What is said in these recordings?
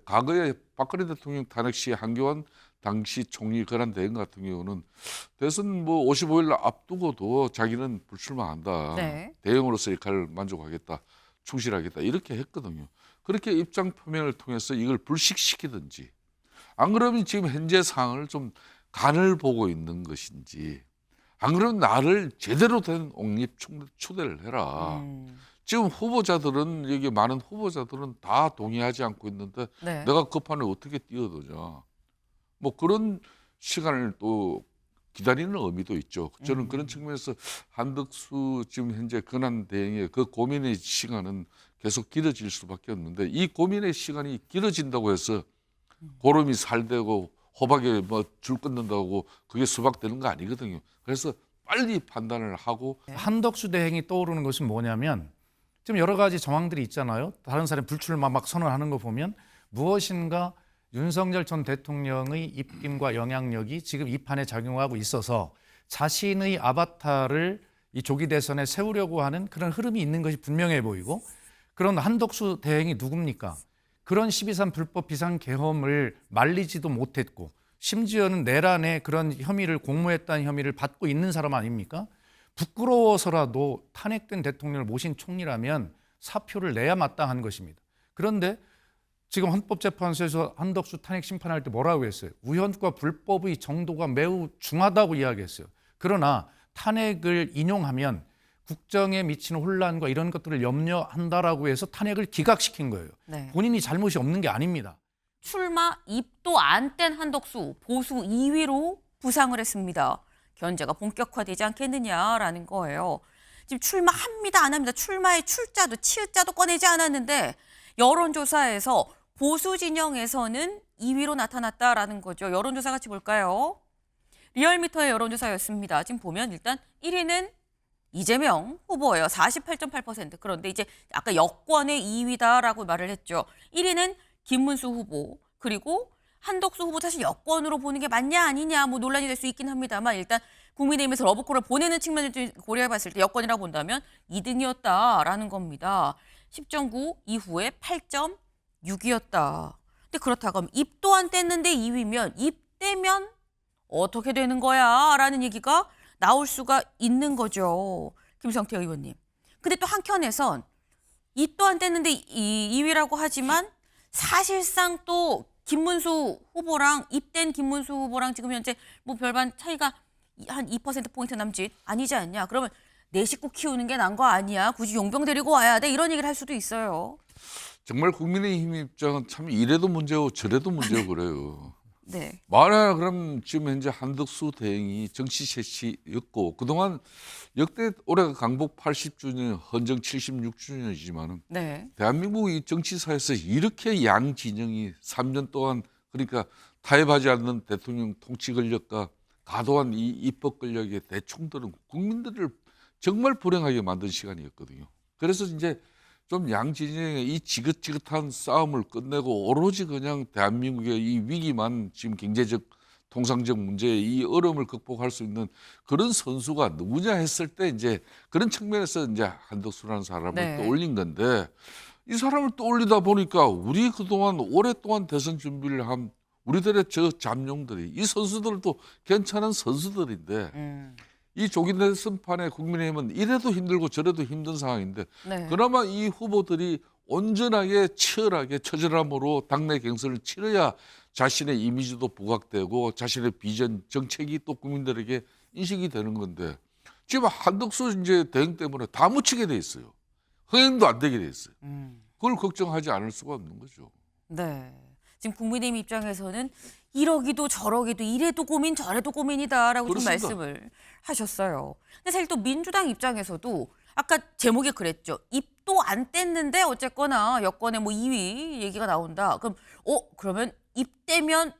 과거에 박근혜 대통령 탄핵 시 한교안 당시 총리 권한 대행 같은 경우는 대선 뭐 55일 앞두고도 자기는 불출마한다. 네. 대행으로서 역할을 만족하겠다. 충실하겠다. 이렇게 했거든요. 그렇게 입장 표명을 통해서 이걸 불식시키든지 안 그러면 지금 현재 상황을 좀 간을 보고 있는 것인지 안 그러면 나를 제대로 된 옹립 추대를 해라. 지금 후보자들은 여기 많은 후보자들은 다 동의하지 않고 있는데 네. 내가 그 판에 어떻게 뛰어드냐. 뭐 그런 시간을 또 기다리는 의미도 있죠. 저는 그런 측면에서 한덕수 지금 현재 권한 대행의 그 고민의 시간은 계속 길어질 수밖에 없는데 이 고민의 시간이 길어진다고 해서 보름이 살되고 호박에 뭐 줄 끊는다고 그게 수박되는 거 아니거든요. 그래서 빨리 판단을 하고 한덕수 대행이 떠오르는 것은 뭐냐면 지금 여러 가지 정황들이 있잖아요. 다른 사람 불출마 막 선언하는 거 보면 무엇인가 윤석열 전 대통령의 입김과 영향력이 지금 이 판에 작용하고 있어서 자신의 아바타를 이 조기 대선에 세우려고 하는 그런 흐름이 있는 것이 분명해 보이고 그런 한덕수 대행이 누굽니까? 그런 12.3 불법 비상계엄을 말리지도 못했고 심지어는 내란에 그런 혐의를 공모했다는 혐의를 받고 있는 사람 아닙니까? 부끄러워서라도 탄핵된 대통령을 모신 총리라면 사표를 내야 마땅한 것입니다. 그런데 지금 헌법재판소에서 한덕수 탄핵 심판할 때 뭐라고 했어요? 우연과 불법의 정도가 매우 중하다고 이야기했어요. 그러나 탄핵을 인용하면 국정에 미치는 혼란과 이런 것들을 염려한다라고 해서 탄핵을 기각시킨 거예요. 네. 본인이 잘못이 없는 게 아닙니다. 출마 입도 안 뗀 한덕수 보수 2위로 부상을 했습니다. 견제가 본격화되지 않겠느냐라는 거예요. 지금 출마합니다 안 합니다. 출마의 출자도 치읓자도 꺼내지 않았는데 여론조사에서 보수 진영에서는 2위로 나타났다라는 거죠. 여론조사 같이 볼까요? 리얼미터의 여론조사였습니다. 지금 보면 일단 1위는 이재명 후보예요. 48.8%. 그런데 이제 아까 여권의 2위다라고 말을 했죠. 1위는 김문수 후보, 그리고 한덕수 후보 사실 여권으로 보는 게 맞냐 아니냐 뭐 논란이 될 수 있긴 합니다만 일단 국민의힘에서 러브콜을 보내는 측면을 좀 고려해봤을 때 여권이라고 본다면 2등이었다라는 겁니다. 10.9 이후에 8.6이었다. 근데 그렇다고 하면 입도 안 뗐는데 2위면 입 떼면 어떻게 되는 거야? 라는 얘기가 나올 수가 있는 거죠. 김성태 의원님. 근데 또 한켠에선 입도 안 뗐는데 2위라고 하지만 사실상 또 김문수 후보랑 입된 김문수 후보랑 지금 현재 뭐 별반 차이가 한 2%포인트 남짓 아니지 않냐. 그러면 내 식구 키우는 게 난 거 아니야. 굳이 용병 데리고 와야 돼. 이런 얘기를 할 수도 있어요. 정말 국민의힘 입장은 참 이래도 문제고 저래도 문제고 그래요. 네. 만약 그럼 지금 현재 한덕수 대행이 정치 세치였고 그동안 역대 올해가 강복 80주년, 헌정 76주년이지만은 네. 대한민국 이 정치사에서 이렇게 양 진영이 3년 동안 그러니까 타협하지 않는 대통령 통치 권력과 과도한 이 입법 권력의 대총들은 국민들을 정말 불행하게 만든 시간이었거든요. 그래서 이제 좀 양 진영의 이 지긋지긋한 싸움을 끝내고 오로지 그냥 대한민국의 이 위기만 지금 경제적 통상적 문제의 이 어려움을 극복할 수 있는 그런 선수가 누구냐 했을 때 이제 그런 측면에서 이제 한덕수라는 사람을 네. 떠올린 건데 이 사람을 떠올리다 보니까 우리 그동안 오랫동안 대선 준비를 한 우리들의 저 잠룡들이 이 선수들도 괜찮은 선수들인데 이 조기 대선판에 국민의힘은 이래도 힘들고 저래도 힘든 상황인데 네. 그나마 이 후보들이 온전하게 치열하게 처절함으로 당내 경선을 치러야 자신의 이미지도 부각되고 자신의 비전 정책이 또 국민들에게 인식이 되는 건데 지금 한덕수 이제 대행 때문에 다 묻히게 돼 있어요. 흥행도 안 되게 돼 있어요. 그걸 걱정하지 않을 수가 없는 거죠. 네. 지금 국민의힘 입장에서는 이러기도 저러기도 이래도 고민 저래도 고민이다라고 좀 그렇습니다. 말씀을 하셨어요. 근데 사실 또 민주당 입장에서도 아까 제목에 그랬죠. 입도 안 뗐는데 어쨌거나 여권의 뭐 2위 얘기가 나온다. 그럼 그러면 입 떼면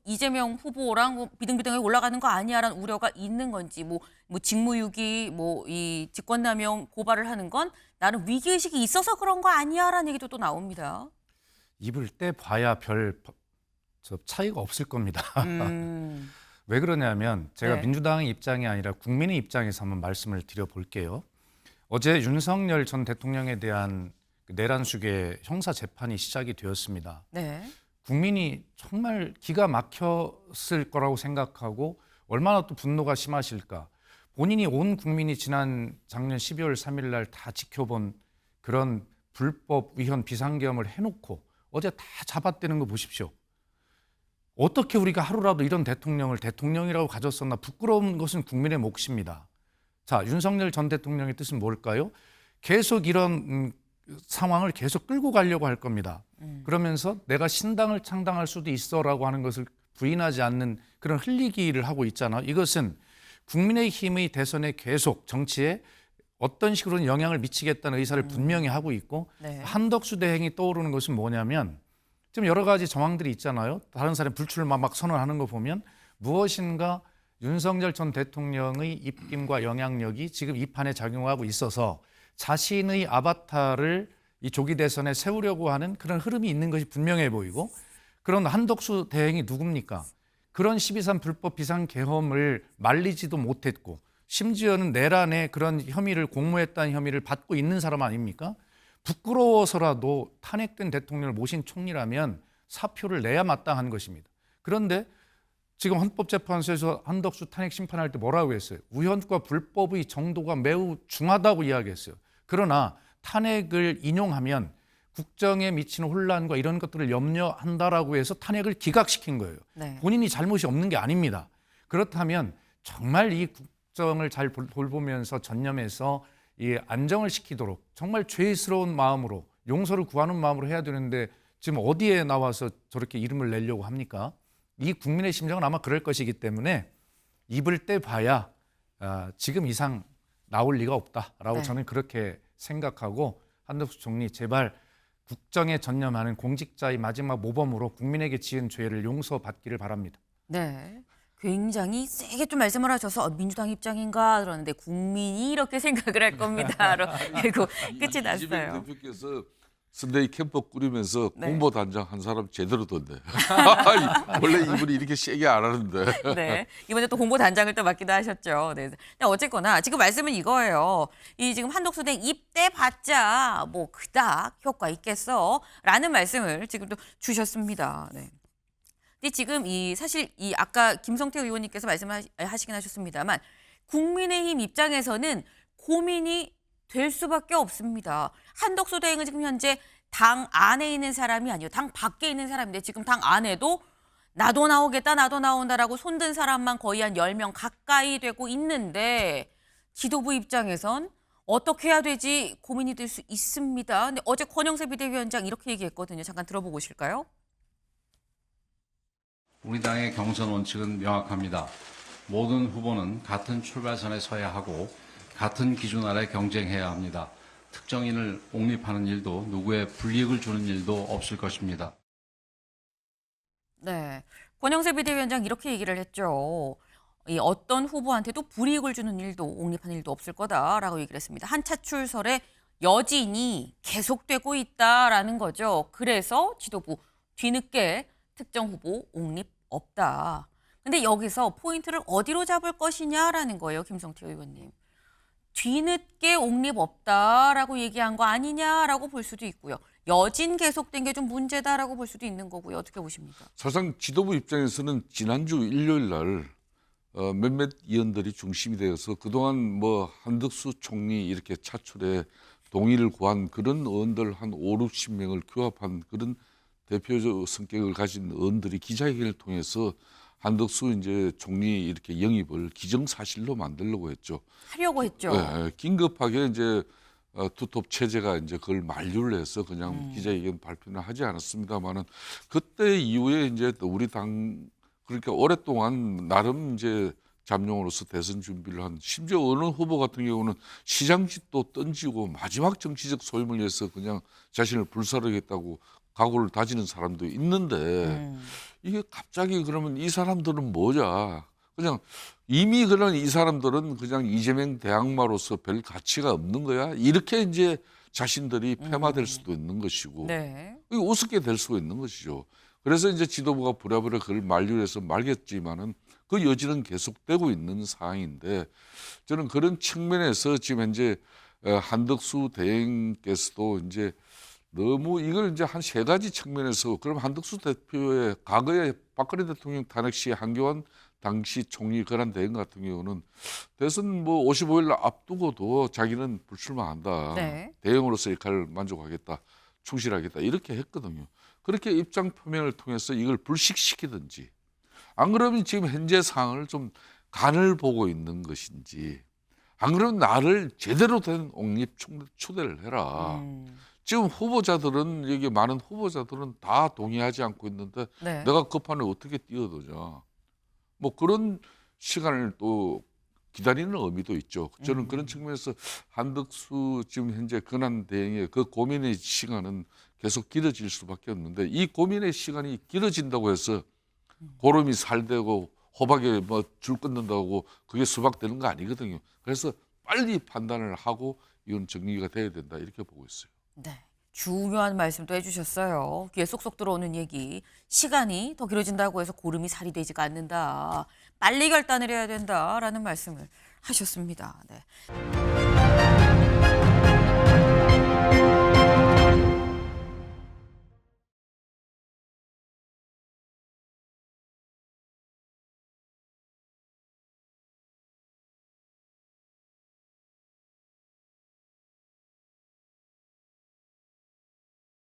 이재명 후보랑 뭐 비등비등하게 올라가는 거 아니야라는 우려가 있는 건지 뭐 직무유기 뭐 이 직권남용 고발을 하는 건 나는 위기의식이 있어서 그런 거 아니야라는 얘기도 또 나옵니다. 입을 떼봐야 별 차이가 없을 겁니다. 음. 왜 그러냐면 제가 네. 민주당의 입장이 아니라 국민의 입장에서 한번 말씀을 드려볼게요. 어제 윤석열 전 대통령에 대한 내란숙의 형사 재판이 시작이 되었습니다. 네. 국민이 정말 기가 막혔을 거라고 생각하고 얼마나 또 분노가 심하실까. 본인이 온 국민이 지난 작년 12월 3일 날 다 지켜본 그런 불법 위헌 비상계엄을 해놓고 어제 다 잡아떼는 거 보십시오. 어떻게 우리가 하루라도 이런 대통령을 대통령이라고 가졌었나. 부끄러운 것은 국민의 몫입니다. 자, 윤석열 전 대통령의 뜻은 뭘까요? 계속 이런 상황을 계속 끌고 가려고 할 겁니다. 그러면서 내가 신당을 창당할 수도 있어라고 하는 것을 부인하지 않는 그런 흘리기를 하고 있잖아. 이것은 국민의힘의 대선에 계속 정치에 어떤 식으로는 영향을 미치겠다는 의사를 분명히 하고 있고 네. 한덕수 대행이 떠오르는 것은 뭐냐면 지금 여러 가지 정황들이 있잖아요. 다른 사람 불출마 막 선언하는 거 보면 무엇인가 윤석열 전 대통령의 입김과 영향력이 지금 이 판에 작용하고 있어서 자신의 아바타를 이 조기 대선에 세우려고 하는 그런 흐름이 있는 것이 분명해 보이고, 그런 한덕수 대행이 누굽니까? 그런 12.3 불법 비상계엄을 말리지도 못했고 심지어는 내란에 그런 혐의를 공모했다는 혐의를 받고 있는 사람 아닙니까? 부끄러워서라도 탄핵된 대통령을 모신 총리라면 사표를 내야 마땅한 것입니다. 그런데 지금 헌법재판소에서 한덕수 탄핵 심판할 때 뭐라고 했어요? 우연과 불법의 정도가 매우 중하다고 이야기했어요. 그러나 탄핵을 인용하면 국정에 미치는 혼란과 이런 것들을 염려한다라고 해서 탄핵을 기각시킨 거예요. 네. 본인이 잘못이 없는 게 아닙니다. 그렇다면 정말 이 국정을 잘 돌보면서 전념해서 이 안정을 시키도록 정말 죄스러운 마음으로 용서를 구하는 마음으로 해야 되는데 지금 어디에 나와서 저렇게 이름을 내려고 합니까? 이 국민의 심정은 아마 그럴 것이기 때문에 입을 떼봐야 지금 이상 나올 리가 없다라고 네. 저는 그렇게 생각하고, 한덕수 총리 제발 국정에 전념하는 공직자의 마지막 모범으로 국민에게 지은 죄를 용서받기를 바랍니다. 네. 굉장히 세게 좀 말씀을 하셔서 민주당 입장인가 그러는데 국민이 이렇게 생각을 할 겁니다. 그리고 끝이 났어요. 이재명 대표께서 선대위 캠프 꾸리면서 네. 공보단장 한 사람 제대로 던데. 원래 이분이 이렇게 세게 안 하는데. 네. 이번에 또 홍보단장을 또 맡기도 하셨죠. 네. 근데 어쨌거나 지금 말씀은 이거예요. 이 지금 한덕수 대 입대 봤자 뭐 그닥 효과 있겠어? 라는 말씀을 지금 또 주셨습니다. 네. 근데 지금 이 사실 이 아까 김성태 의원님께서 말씀하시긴 하셨습니다만 국민의힘 입장에서는 고민이 될 수밖에 없습니다. 한덕수 대행은 지금 현재 당 안에 있는 사람이 아니고 당 밖에 있는 사람인데 지금 당 안에도 나도 나오겠다, 나도 나온다라고 손든 사람만 거의 한 10명 가까이 되고 있는데 지도부 입장에선 어떻게 해야 되지 고민이 될 수 있습니다. 근데 어제 권영세 비대위원장 이렇게 얘기했거든요. 잠깐 들어보고 오실까요? 우리 당의 경선 원칙은 명확합니다. 모든 후보는 같은 출발선에 서야 하고 같은 기준 아래 경쟁해야 합니다. 특정인을 옹립하는 일도 누구의 불이익을 주는 일도 없을 것입니다. 네. 권영세 비대위원장 이렇게 얘기를 했죠. 이 어떤 후보한테도 불이익을 주는 일도 옹립하는 일도 없을 거다라고 얘기를 했습니다. 한차출설의 여진이 계속되고 있다라는 거죠. 그래서 지도부 뒤늦게 특정 후보 옹립 없다. 근데 여기서 포인트를 어디로 잡을 것이냐라는 거예요, 김성태 의원님. 뒤늦게 옹립 없다라고 얘기한 거 아니냐라고 볼 수도 있고요. 여진 계속된 게 좀 문제다라고 볼 수도 있는 거고요. 어떻게 보십니까? 사실상 지도부 입장에서는 지난주 일요일 날 몇몇 의원들이 중심이 되어서 그동안 뭐 한덕수 총리 이렇게 차출에 동의를 구한 그런 의원들 한 5, 60명을 규합한 그런 대표적 성격을 가진 의원들이 기자회견을 통해서 한덕수 이제 총리 이렇게 영입을 기정사실로 만들려고 했죠. 하려고 했죠. 네, 긴급하게 이제 투톱 체제가 이제 그걸 만류를 해서 그냥 기자회견 발표는 하지 않았습니다만은 그때 이후에 이제 또 우리 당 그러니까 오랫동안 나름 이제 잠룡으로서 대선 준비를 한, 심지어 어느 후보 같은 경우는 시장짓도 던지고 마지막 정치적 소임을 위해서 그냥 자신을 불사르겠다고 각오를 다지는 사람도 있는데 이게 갑자기 그러면 이 사람들은 뭐냐? 그냥 이미 그런 이 사람들은 그냥 이재명 대항마로서 별 가치가 없는 거야. 이렇게 이제 자신들이 폐마될 수도 있는 것이고 네. 이게 우습게 될 수가 있는 것이죠. 그래서 이제 지도부가 부랴부랴 그걸 만류해서 말겠지만은 그 여지는 계속되고 있는 상황인데 저는 그런 측면에서 지금 현재 한덕수 대행께서도 이제 너무 이걸 이제 한 세 가지 측면에서 그럼 한덕수 대표의 과거에 박근혜 대통령 탄핵 시 한교안 당시 총리 권한 대행 같은 경우는 대선 뭐 55일 앞두고도 자기는 불출마한다. 네. 대행으로서 역할을 만족하겠다. 충실하겠다. 이렇게 했거든요. 그렇게 입장 표명을 통해서 이걸 불식시키든지 안 그러면 지금 현재 상황을 좀 간을 보고 있는 것인지 안 그러면 나를 제대로 된 옹립 초대를 해라. 지금 후보자들은 여기 많은 후보자들은 다 동의하지 않고 있는데 네. 내가 그 판에 어떻게 뛰어들자. 뭐 그런 시간을 또 기다리는 의미도 있죠. 저는 그런 측면에서 한덕수 지금 현재 권한 대행의 그 고민의 시간은 계속 길어질 수밖에 없는데 이 고민의 시간이 길어진다고 해서 고름이 살되고 호박에 뭐 줄 끊는다고 그게 수박되는 거 아니거든요. 그래서 빨리 판단을 하고 이건 정리가 돼야 된다 이렇게 보고 있어요. 네. 중요한 말씀도 해주셨어요. 귀에 쏙쏙 들어오는 얘기. 시간이 더 길어진다고 해서 고름이 살이 되지가 않는다. 빨리 결단을 해야 된다라는 말씀을 하셨습니다. 네.